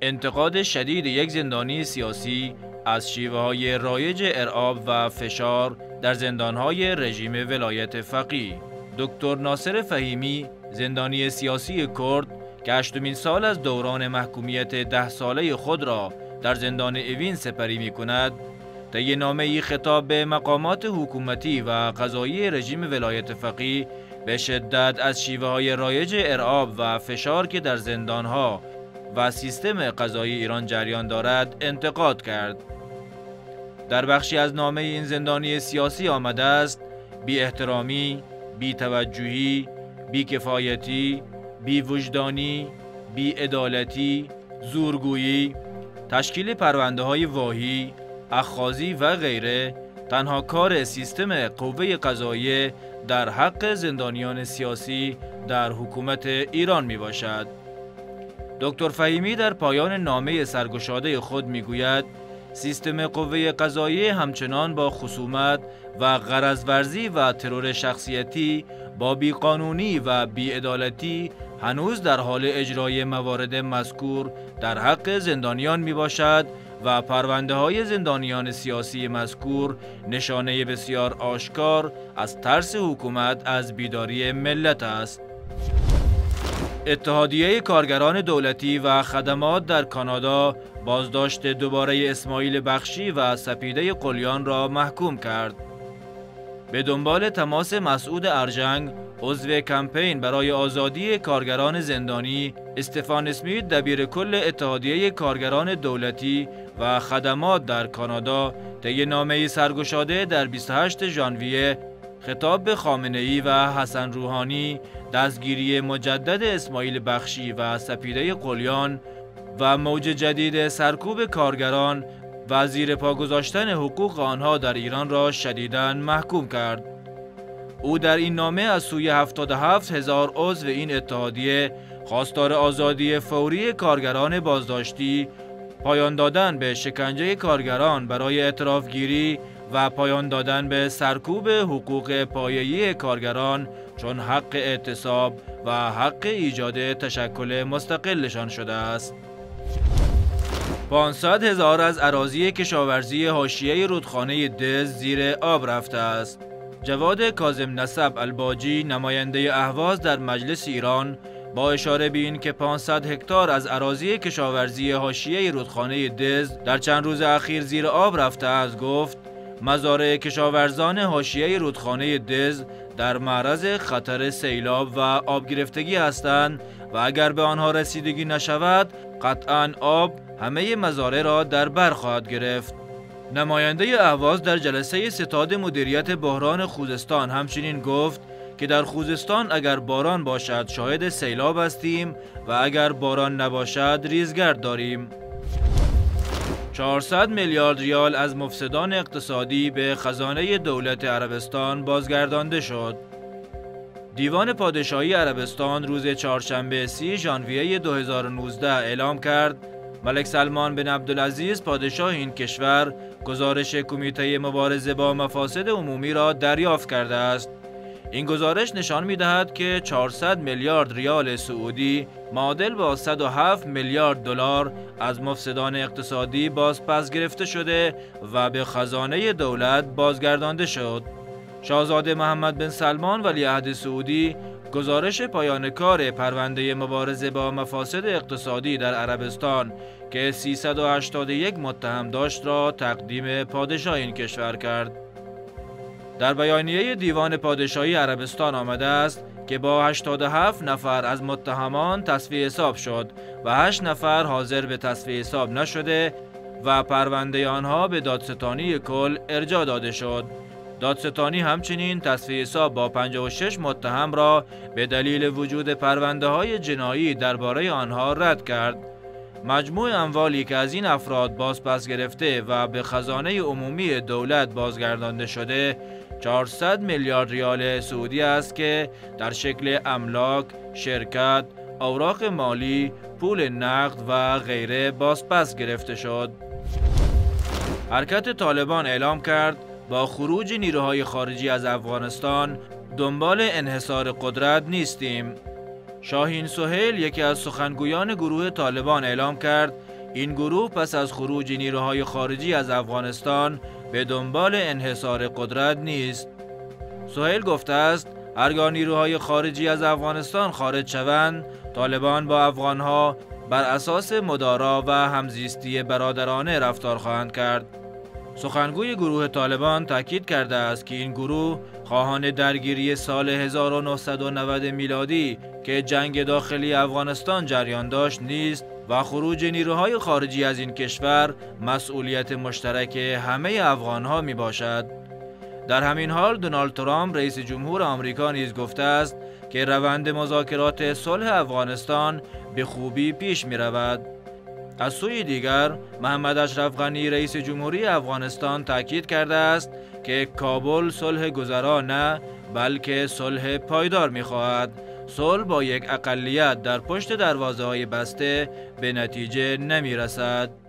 انتقاد شدید یک زندانی سیاسی از شیوه‌های رایج ارعاب و فشار در زندان‌های رژیم ولایت فقیه. دکتر ناصر فهیمی، زندانی سیاسی کرد که 8مین سال از دوران محکومیت 10 ساله خود را در زندان اوین سپری می‌کند، طی نامه‌ای خطاب به مقامات حکومتی و قضایی رژیم ولایت فقیه به شدت از شیوه‌های رایج ارعاب و فشار که در زندان‌ها و سیستم قضایی ایران جریان دارد انتقاد کرد. در بخشی از نامه این زندانی سیاسی آمده است: بی احترامی، بی توجهی، بی کفایتی، بی وجدانی، بی عدالتی، زورگویی، تشکیل پرونده‌های واهی، اخاذی و غیره تنها کار سیستم قوه قضاییه در حق زندانیان سیاسی در حکومت ایران می باشد. دکتر فهیمی در پایان نامه سرگشاده خود می گوید سیستم قوه قضاییه همچنان با خصومت و غرض ورزی و ترور شخصیتی با بیقانونی و بیعدالتی هنوز در حال اجرای موارد مذکور در حق زندانیان می باشد و پرونده های زندانیان سیاسی مذکور نشانه بسیار آشکار از ترس حکومت از بیداری ملت است. اتحادیه کارگران دولتی و خدمات در کانادا بازداشت دوباره اسماعیل بخشی و سپیده قلیان را محکوم کرد. به دنبال تماس مسعود ارجنگ، عضو کمپین برای آزادی کارگران زندانی، استفان اسمیت دبیر کل اتحادیه کارگران دولتی و خدمات در کانادا طی نامه‌ای سرگشاده در 28 ژانویه خطاب به خامنه‌ای و حسن روحانی دستگیری مجدد اسماعیل بخشی و سپیده قلیان و موج جدید سرکوب کارگران و زیر پا گذاشتن حقوق آنها در ایران را شدیداً محکوم کرد. او در این نامه از سوی 77,000 عضو این اتحادیه خواستار آزادی فوری کارگران بازداشتی، پایان دادن به شکنجه کارگران برای اعترافگیری و پایان دادن به سرکوب حقوق پایه‌ای کارگران چون حق اعتصاب و حق ایجاد تشکل مستقلشان شده است. 500,000 از اراضی کشاورزی حاشیه رودخانه دز زیر آب رفته است. جواد کاظم نسب الباجی، نماینده اهواز در مجلس ایران، با اشاره به این که 500 هکتار از اراضی کشاورزی حاشیه رودخانه دز در چند روز اخیر زیر آب رفته است، گفت مزارع کشاورزان حاشیه رودخانه دز در معرض خطر سیلاب و آب گرفتگی هستند و اگر به آنها رسیدگی نشود قطعاً آب همه مزارع را در بر خواهد گرفت. نماینده اهواز در جلسه ستاد مدیریت بحران خوزستان همچنین گفت که در خوزستان اگر باران باشد شاهد سیلاب هستیم و اگر باران نباشد ریزگرد داریم. 400 میلیارد ریال از مفسدان اقتصادی به خزانه دولت عربستان بازگردانده شد. دیوان پادشاهی عربستان روز چهارشنبه 30 ژانویه 2019 اعلام کرد ملک سلمان بن عبدالعزیز پادشاه این کشور گزارش کمیته مبارزه با مفاسد عمومی را دریافت کرده است. این گزارش نشان می‌دهد که 400 میلیارد ریال سعودی معادل با 107 میلیارد دلار از مفسدان اقتصادی بازپس گرفته شده و به خزانه دولت بازگردانده شد. شاهزاده محمد بن سلمان ولیعهد سعودی گزارش پایان کار پرونده مبارزه با مفاسد اقتصادی در عربستان که 381 متهم داشت را تقدیم پادشاه این کشور کرد. در بیانیه دیوان پادشاهی عربستان آمده است که با 87 نفر از متهمان تصفیه حساب شد و 8 نفر حاضر به تصفیه حساب نشده و پرونده آنها به دادستانی کل ارجاع داده شد. دادستانی همچنین تصفیه حساب با 56 متهم را به دلیل وجود پرونده‌های جنایی درباره آنها رد کرد. مجموع اموالی که از این افراد بازپس گرفته و به خزانه عمومی دولت بازگردانده شده 400 میلیارد ریال سعودی است که در شکل املاک، شرکت، اوراق مالی، پول نقد و غیره بازپس گرفته شد. حرکت طالبان اعلام کرد با خروج نیروهای خارجی از افغانستان دنبال انحصار قدرت نیستیم. شاهین سهیل، یکی از سخنگویان گروه طالبان، اعلام کرد این گروه پس از خروج نیروهای خارجی از افغانستان به دنبال انحصار قدرت نیست. سهیل گفته است هرگاه نیروهای خارجی از افغانستان خارج شوند، طالبان با افغانها بر اساس مدارا و همزیستی برادرانه رفتار خواهند کرد. سخنگوی گروه طالبان تاکید کرده است که این گروه خواهان درگیری سال 1990 میلادی که جنگ داخلی افغانستان جریان داشت نیست و خروج نیروهای خارجی از این کشور مسئولیت مشترک همه افغانها می باشد. در همین حال دونالد ترامپ رئیس جمهور آمریکا نیز گفته است که روند مذاکرات صلح افغانستان به خوبی پیش می رود. از سوی دیگر محمد اشرف غنی رئیس جمهوری افغانستان تاکید کرده است که کابل صلح گذرا نه بلکه صلح پایدار می خواهد. صلح با یک اقلیت در پشت دروازه‌های بسته به نتیجه نمی رسد.